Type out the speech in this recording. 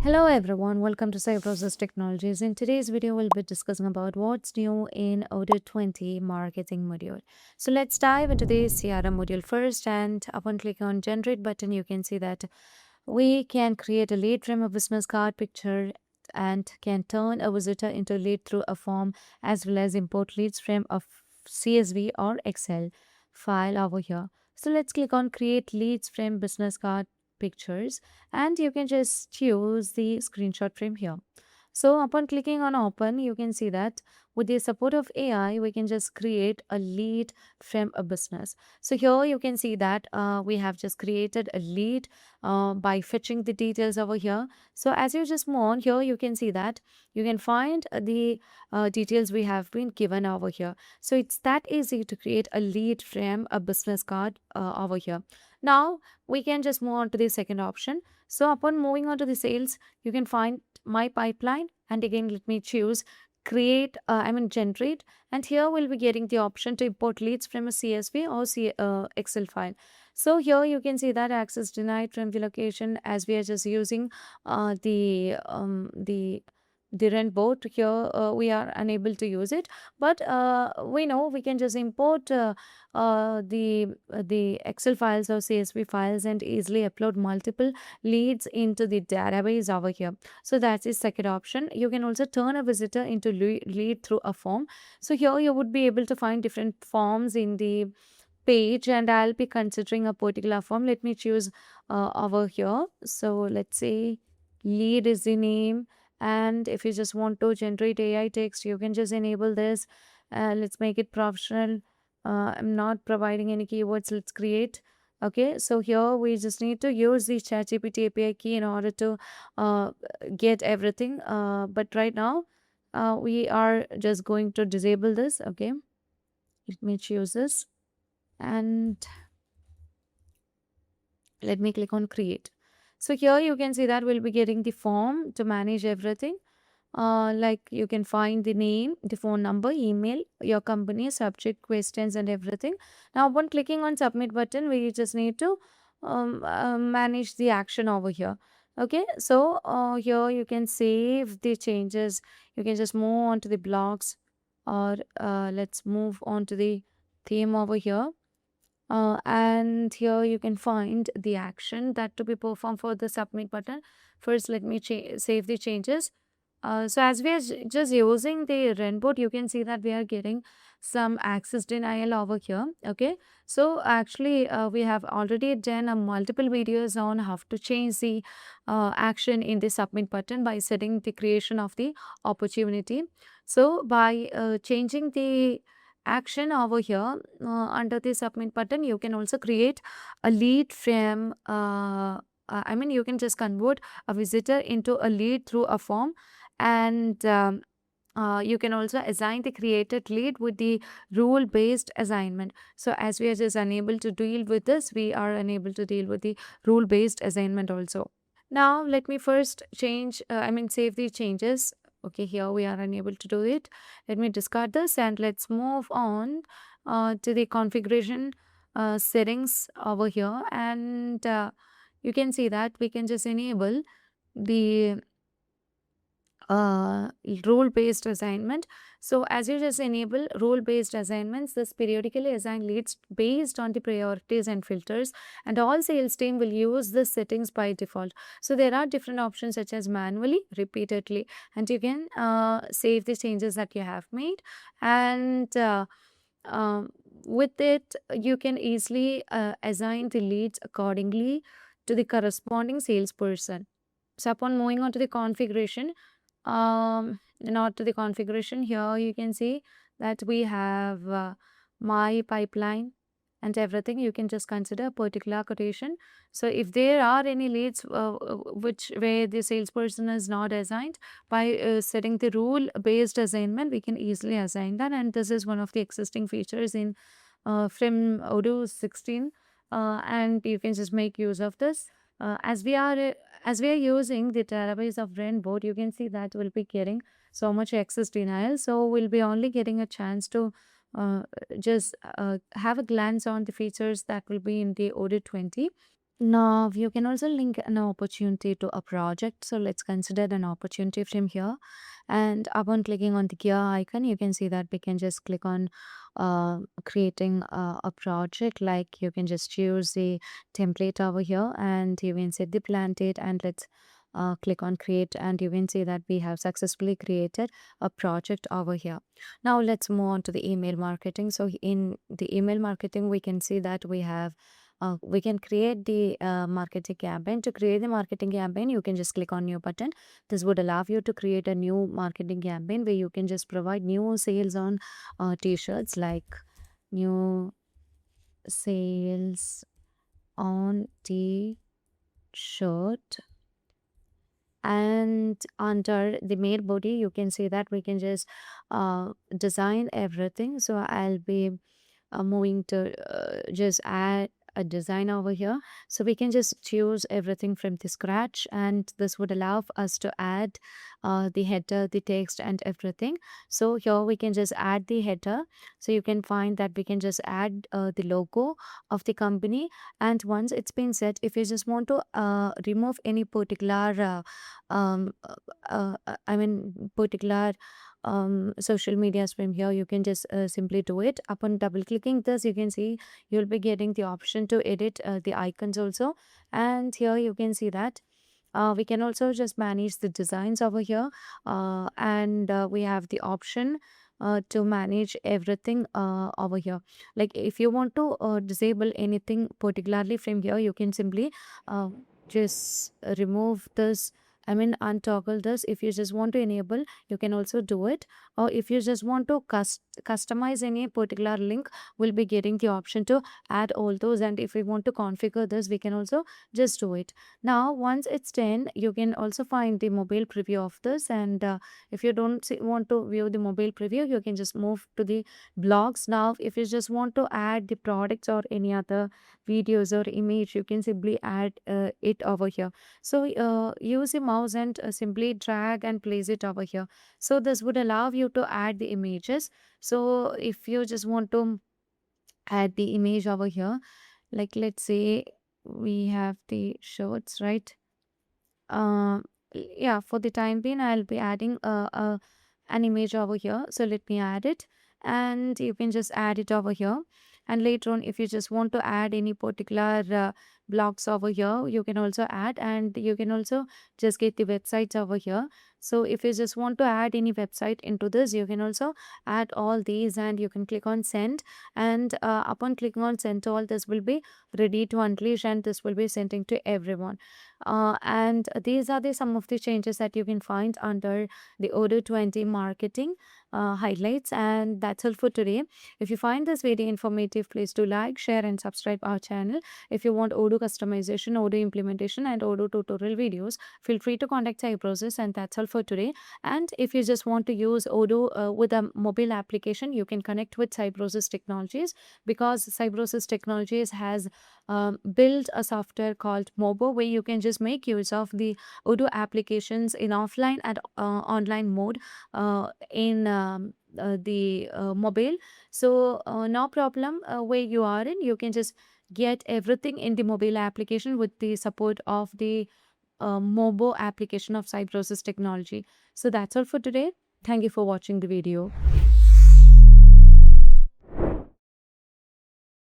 Hello everyone, welcome to Cybrosys Technologies. In today's video, we'll be discussing about what's new in Odoo 20 marketing module. So let's dive into the CRM module first, and upon clicking on generate button, you can see that we can create a lead from a business card picture and can turn a visitor into a lead through a form, as well as import leads from a CSV or Excel file over here. So let's click on create leads from business card pictures, and you can just choose the screenshot from here. So upon clicking on open, you can see that with the support of AI, we can just create a lead from a business. So here you can see that we have just created a lead by fetching the details over here. So as you just move on here, you can see that you can find the details we have been given over here. So it's that easy to create a lead from a business card over here. Now we can just move on to the second option. So upon moving on to the sales, you can find my pipeline, and again let me choose create generate, and here we'll be getting the option to import leads from a CSV or Excel file. So here you can see that access denied from the location, as we are just using the rent board here. We are unable to use it, but we know we can just import the Excel files or CSV files and easily upload multiple leads into the database over here. So that's the second option. You can also turn a visitor into lead through a form. So here you would be able to find different forms in the page, and I'll be considering a particular form. Let me choose over here. So let's say lead is the name, and if you just want to generate AI text, you can just enable this. Let's make it professional. I'm not providing any keywords. Let's create. Okay, so here we just need to use the ChatGPT API key in order to get everything. But right now, we are just going to disable this. Okay, let me choose this, and let me click on create. So here you can see that we'll be getting the form to manage everything. Like you can find the name, the phone number, email, your company, subject, questions, and everything. Now, upon clicking on submit button, we just need to manage the action over here. Okay, so here you can save the changes. You can just move on to the blocks, or let's move on to the theme over here. And here you can find the action that to be performed for the submit button. First, let me save the changes. So as we are just using the Renboard, you can see that we are getting some access denial over here. Okay, so actually we have already done multiple videos on how to change the action in the submit button by setting the creation of the opportunity. So by changing the action over here under the submit button, you can also create a lead from you can just convert a visitor into a lead through a form, and you can also assign the created lead with the rule based assignment. So as we are just unable to deal with this, we are unable to deal with the rule based assignment also. Now let me first save the changes. Okay, here we are unable to do it. Let me discard this, and let's move on to the configuration settings over here, and you can see that we can just enable the rule based assignment. So as you just enable rule based assignments, this periodically assign leads based on the priorities and filters, and all sales team will use the settings by default. So there are different options such as manually, repeatedly, and you can save the changes that you have made, and with it you can easily assign the leads accordingly to the corresponding salesperson. So upon moving on to the configuration, not to the configuration, here you can see that we have my pipeline and everything. You can just consider a particular quotation. So if there are any leads which where the salesperson is not assigned, by setting the rule based assignment, we can easily assign that, and this is one of the existing features in from Odoo 16, and you can just make use of this. As we are using the database of Rainbow, you can see that we'll be getting so much access denial. So we'll be only getting a chance to just have a glance on the features that will be in the Odoo 20. Now, you can also link an opportunity to a project. So, let's consider an opportunity from here. And upon clicking on the gear icon, you can see that we can just click on creating a project. Like you can just choose the template over here and you can set the plan date, and let's click on create, and you can see that we have successfully created a project over here. Now, let's move on to the email marketing. So, in the email marketing, we can see that we can create the marketing campaign. To create the marketing campaign, you can just click on new button. This would allow you to create a new marketing campaign where you can just provide new sales on t-shirts, like new sales on t-shirt. And under the mail body, you can see that we can just design everything. So I'll be moving to just add a design over here. So we can just choose everything from the scratch, and this would allow us to add the header, the text, and everything. So here we can just add the header. So you can find that we can just add the logo of the company. And once it's been set, if you just want to remove any particular I mean particular social medias from here, you can just simply do it. Upon double clicking this, you can see you'll be getting the option to edit the icons also. And here you can see that we can also just manage the designs over here, and we have the option to manage everything over here. Like if you want to disable anything particularly from here, you can simply uh, just remove this, I mean untoggle this. If you just want to enable, you can also do it. Or if you just want to customize any particular link, we'll be getting the option to add all those. And if we want to configure this, we can also just do it. Now once it's done, you can also find the mobile preview of this. And if you don't want to view the mobile preview, you can just move to the blogs. Now if you just want to add the products or any other videos or image, you can simply add it over here. So use a mouse and simply drag and place it over here. So this would allow you to add the images. So if you just want to add the image over here, like let's say we have the shorts, right? uh, yeah, for the time being, I'll be adding an image over here. So let me add it, and you can just add it over here. And later on, if you just want to add any particular blocks over here, you can also add, and you can also just get the websites over here. So if you just want to add any website into this, you can also add all these, and you can click on send. And upon clicking on send to all, this will be ready to unleash, and this will be sending to everyone. And these are the some of the changes that you can find under the Odoo 20 marketing highlights. And that's all for today. If you find this very informative, please do like, share, and subscribe our channel. If you want Odoo customization, Odoo implementation, and Odoo tutorial videos, feel free to contact Cybrosys. And that's all for today. And if you just want to use Odoo with a mobile application, you can connect with Cybrosys Technologies, because Cybrosys Technologies has built a software called Mobo, where you can just make use of the Odoo applications in offline and online mode in the mobile. So no problem where you are in, you can just get everything in the mobile application with the support of the Mobo application of Cybrosys technology. So that's all for today. Thank you for watching the video.